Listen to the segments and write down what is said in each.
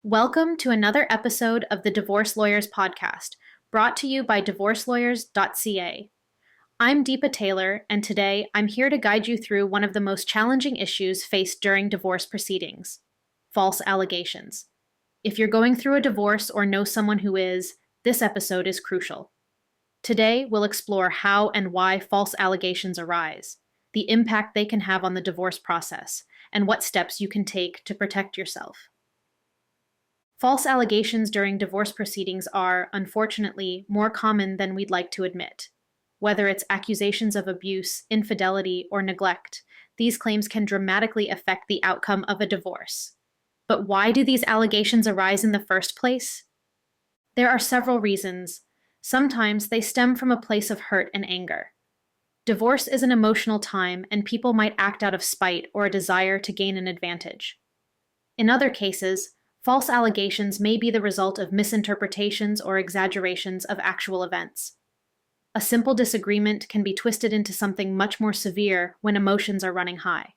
Welcome to another episode of the Divorce Lawyers podcast, brought to you by DivorceLawyers.ca. I'm Deepa Taylor, and today I'm here to guide you through one of the most challenging issues faced during divorce proceedings: false allegations. If you're going through a divorce or know someone who is, this episode is crucial. Today, we'll explore how and why false allegations arise, the impact they can have on the divorce process, and what steps you can take to protect yourself. False allegations during divorce proceedings are, unfortunately, more common than we'd like to admit. Whether it's accusations of abuse, infidelity, or neglect, these claims can dramatically affect the outcome of a divorce. But why do these allegations arise in the first place? There are several reasons. Sometimes they stem from a place of hurt and anger. Divorce is an emotional time, and people might act out of spite or a desire to gain an advantage. In other cases, false allegations may be the result of misinterpretations or exaggerations of actual events. A simple disagreement can be twisted into something much more severe when emotions are running high.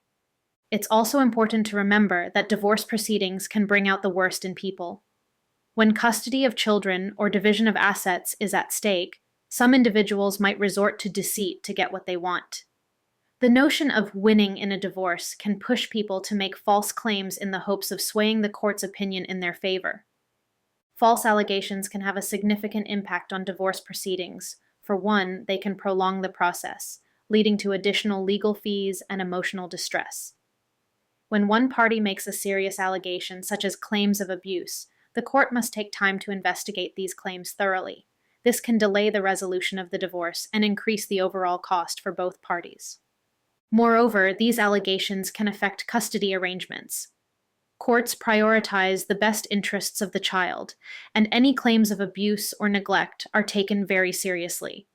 It's also important to remember that divorce proceedings can bring out the worst in people. When custody of children or division of assets is at stake, some individuals might resort to deceit to get what they want. The notion of winning in a divorce can push people to make false claims in the hopes of swaying the court's opinion in their favor. False allegations can have a significant impact on divorce proceedings. For one, they can prolong the process, leading to additional legal fees and emotional distress. When one party makes a serious allegation, such as claims of abuse, the court must take time to investigate these claims thoroughly. This can delay the resolution of the divorce and increase the overall cost for both parties. Moreover, these allegations can affect custody arrangements. Courts prioritize the best interests of the child, and any claims of abuse or neglect are taken very seriously.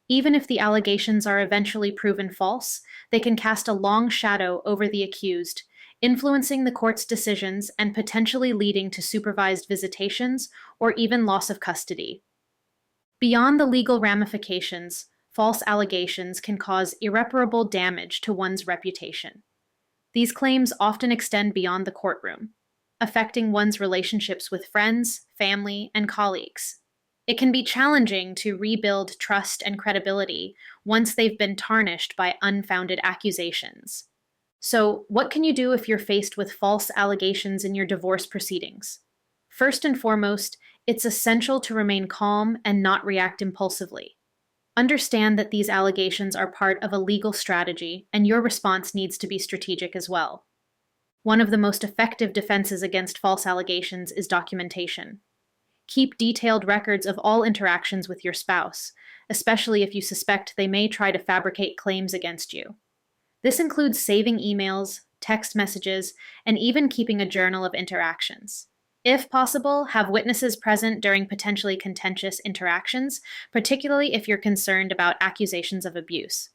Even if the allegations are eventually proven false, they can cast a long shadow over the accused, influencing the court's decisions and potentially leading to supervised visitations or even loss of custody. Beyond the legal ramifications, false allegations can cause irreparable damage to one's reputation. These claims often extend beyond the courtroom, affecting one's relationships with friends, family, and colleagues. It can be challenging to rebuild trust and credibility once they've been tarnished by unfounded accusations. So, what can you do if you're faced with false allegations in your divorce proceedings? First and foremost, it's essential to remain calm and not react impulsively. Understand that these allegations are part of a legal strategy, and your response needs to be strategic as well. One of the most effective defenses against false allegations is documentation. Keep detailed records of all interactions with your spouse, especially if you suspect they may try to fabricate claims against you. This includes saving emails, text messages, and even keeping a journal of interactions. If possible, have witnesses present during potentially contentious interactions, particularly if you're concerned about accusations of abuse.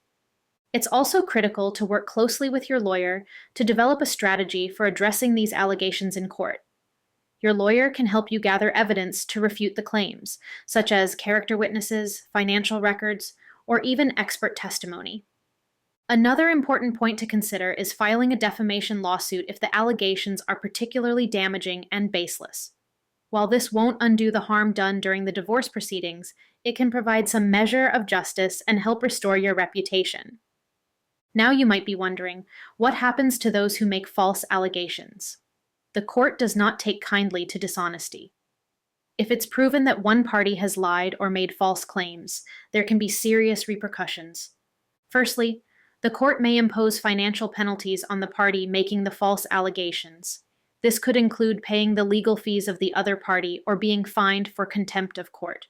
It's also critical to work closely with your lawyer to develop a strategy for addressing these allegations in court. Your lawyer can help you gather evidence to refute the claims, such as character witnesses, financial records, or even expert testimony. Another important point to consider is filing a defamation lawsuit if the allegations are particularly damaging and baseless. While this won't undo the harm done during the divorce proceedings, it can provide some measure of justice and help restore your reputation. Now you might be wondering, what happens to those who make false allegations? The court does not take kindly to dishonesty. If it's proven that one party has lied or made false claims, there can be serious repercussions. Firstly, the court may impose financial penalties on the party making the false allegations. This could include paying the legal fees of the other party or being fined for contempt of court.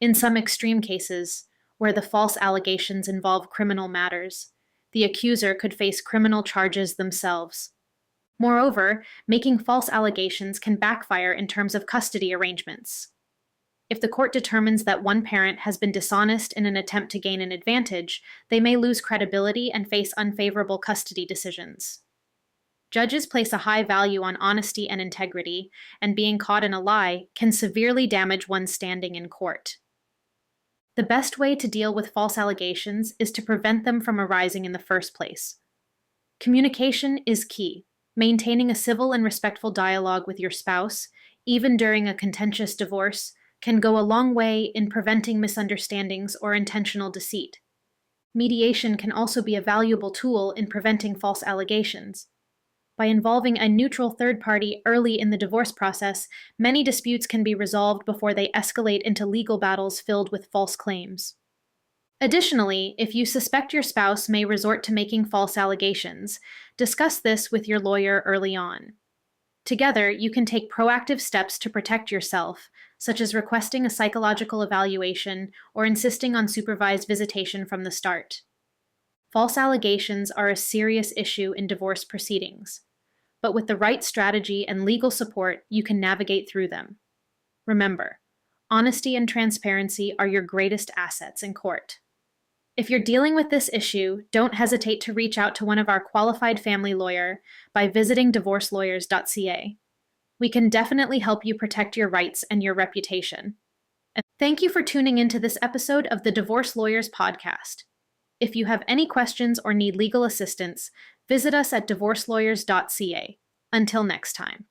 In some extreme cases, where the false allegations involve criminal matters, the accuser could face criminal charges themselves. Moreover, making false allegations can backfire in terms of custody arrangements. If the court determines that one parent has been dishonest in an attempt to gain an advantage, they may lose credibility and face unfavorable custody decisions. Judges place a high value on honesty and integrity, and being caught in a lie can severely damage one's standing in court. The best way to deal with false allegations is to prevent them from arising in the first place. Communication is key. Maintaining a civil and respectful dialogue with your spouse, even during a contentious divorce, can go a long way in preventing misunderstandings or intentional deceit. Mediation can also be a valuable tool in preventing false allegations. By involving a neutral third party early in the divorce process, many disputes can be resolved before they escalate into legal battles filled with false claims. Additionally, if you suspect your spouse may resort to making false allegations, discuss this with your lawyer early on. Together, you can take proactive steps to protect yourself, such as requesting a psychological evaluation or insisting on supervised visitation from the start. False allegations are a serious issue in divorce proceedings, but with the right strategy and legal support, you can navigate through them. Remember, honesty and transparency are your greatest assets in court. If you're dealing with this issue, don't hesitate to reach out to one of our qualified family lawyer by visiting DivorceLawyers.ca. We can definitely help you protect your rights and your reputation. And thank you for tuning into this episode of the Divorce Lawyers podcast. If you have any questions or need legal assistance, visit us at DivorceLawyers.ca. Until next time.